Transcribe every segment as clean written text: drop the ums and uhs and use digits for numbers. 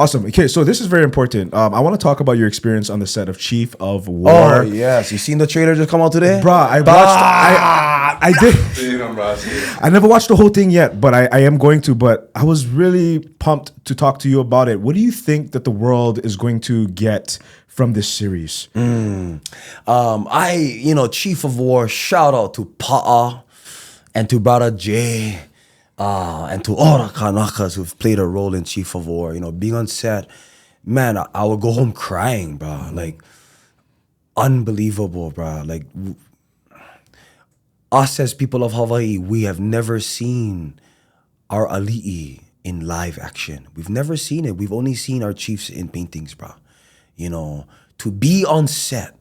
Awesome. Okay, so this is very important. I want to talk about your experience on the set of Chief of War. Oh yes, you seen the trailer just come out today, Bruh, I watched. I did. I never watched the whole thing yet, but I am going to. But I was really pumped to talk to you about it. What do you think that the world is going to get from this series? Chief of War. Shout out to Pa'a and to Brother Jay. And to all the Kanakas who've played a role in Chief of War, being on set, man, I would go home crying, bro. Like, unbelievable, bro. Like, us as people of Hawaii, we have never seen our ali'i in live action. We've never seen it. We've only seen our chiefs in paintings, bro. To be on set,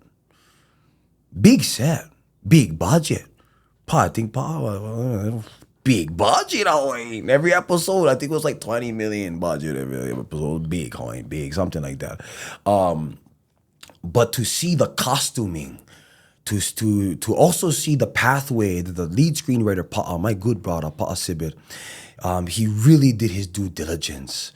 big budget. I think big budget, Hawaiian. Every episode, I think it was like 20 million budget every episode. Big, Hawaiian, big, something like that. But to see the costuming, to also see the pathway that the lead screenwriter, Pa'a, my good brother, Pa'a Sibit, he really did his due diligence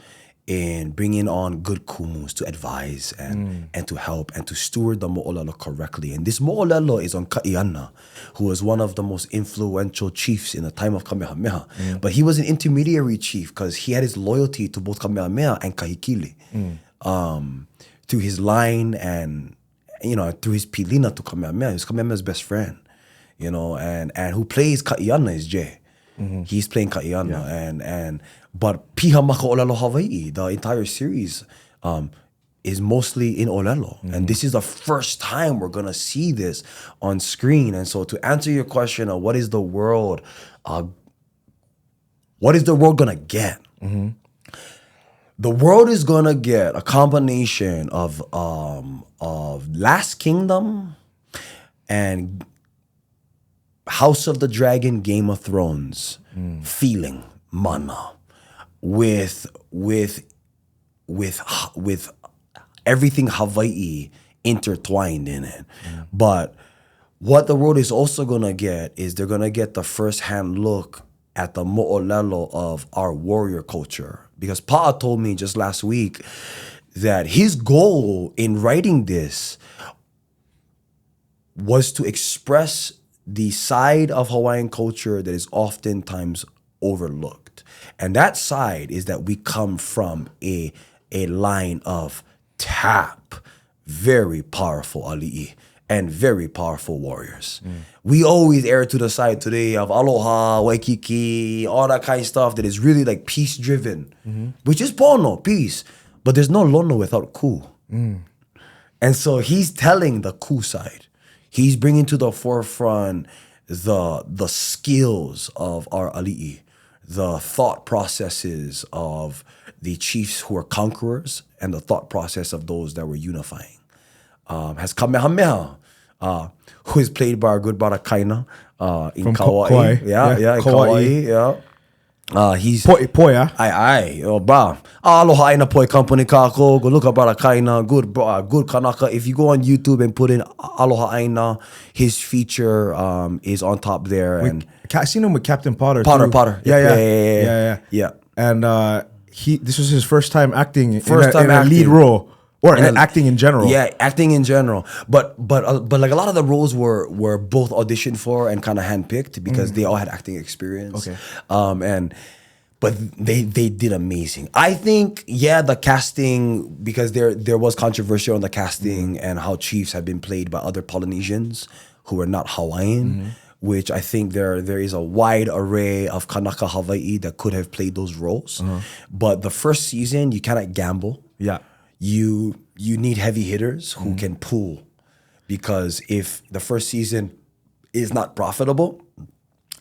in bringing on good kumus to advise and to help and to steward the mo'olelo correctly. And this mo'olelo is on Ka'iana, who was one of the most influential chiefs in the time of Kamehameha. But he was an intermediary chief because he had his loyalty to both Kamehameha and Kahikili. Through his line and, through his pilina to Kamehameha. He's Kamehameha's best friend, and who plays Ka'iana is Jay. He's playing Ka'iana but Piha Maka Olelo Hawaii, the entire series is mostly in Olelo. And this is the first time we're gonna see this on screen. And so to answer your question of what is the world gonna get? The world is gonna get a combination of Last Kingdom and House of the Dragon, Game of Thrones feeling mana with everything Hawaii intertwined in it. But what the world is also gonna get is they're gonna get the first-hand look at the mo'olelo of our warrior culture. Because Pa'a told me just last week that his goal in writing this was to express the side of Hawaiian culture that is oftentimes overlooked. And that side is that we come from a line of very powerful ali'i and very powerful warriors. We always err to the side today of aloha, waikiki, all that kind of stuff that is really like peace-driven, which is pono, peace. But there's no lono without ku. And so he's telling the ku side. He's bringing to the forefront the skills of our ali'i, the thought processes of the chiefs who are conquerors, and the thought process of those that were unifying. Has Kamehameha, who is played by our good brother Kaina in From Kauai. Kauai. In Kauai. He's Poya. Ba. Aloha aina poi company kako. Go look at brother Kaina, good Kanaka. If you go on YouTube and put in Aloha aina, his feature is on top there. And I seen him with Captain Potter. Potter. Yeah. And this was his first time acting in a lead role. Or acting in general. Yeah, acting in general. But like a lot of the roles were both auditioned for and kind of handpicked because they all had acting experience. Okay. But they did amazing. I think, the casting, because there was controversy on the casting and how chiefs have been played by other Polynesians who are not Hawaiian, which I think there is a wide array of Kanaka Hawaii that could have played those roles. But the first season, you cannot gamble. Yeah. You need heavy hitters who can pull, because if the first season is not profitable,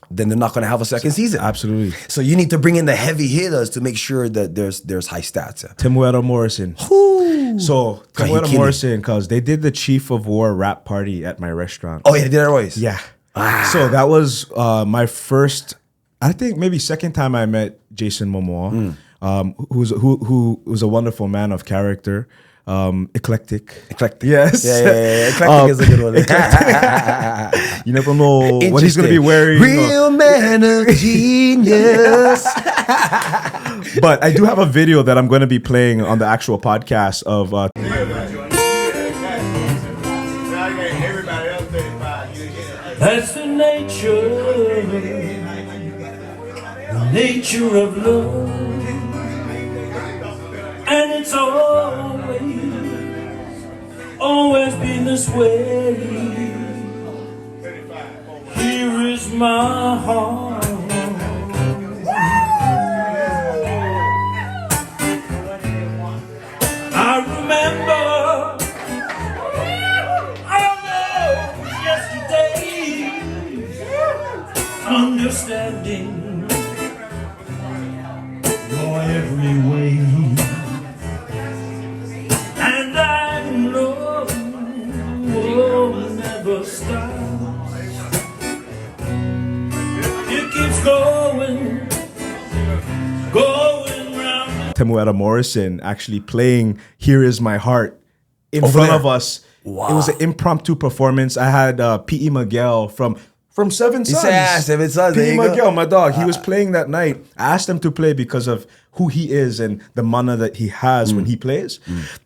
then they're not going to have a second season. Absolutely. So you need to bring in the heavy hitters to make sure that there's high stats. Temuera Morrison. So Temuera Morrison, because they did the Chief of War rap party at my restaurant. Oh yeah, they did that always. Yeah. So that was my first, I think maybe second time I met Jason Momoa. who was a wonderful man of character. Eclectic. Yeah. Yes. Eclectic is a good one. You never know what he's going to be wearing. Real man of genius. But I do have a video that I'm going to be playing on the actual podcast of. That's the nature of love, and it's always been this way. Here is my heart. I remember yesterday, understanding your every way, and I know will never stop. It keeps going round. Temuera Morrison actually playing "Here Is My Heart" in front of us. Wow. It was an impromptu performance. I had P.E. Miguel from Seven Sons. Yeah, Seven Sons. P.E. Miguel, my dog. He was playing that night. I asked him to play because of who he is and the mana that he has when he plays.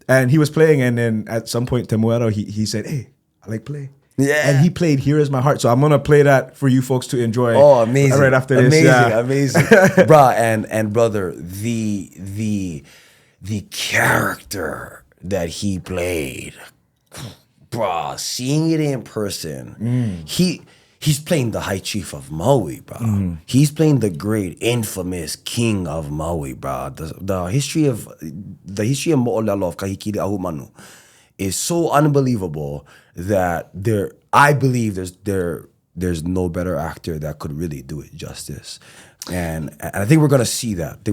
And he was playing, and then at some point, Temuera, he said, "Hey, I like play." Yeah. And he played "Here Is My Heart." So I'm going to play that for you folks to enjoy. Oh, amazing. Right after this. Amazing. Bruh, and brother, the character that he played, bruh, seeing it in person, he's playing the High Chief of Maui, bro. He's playing the great, infamous King of Maui, bro. The history of Mo'olelo of Kahikili Ahumanu is so unbelievable that I believe there's no better actor that could really do it justice. And I think we're gonna see that.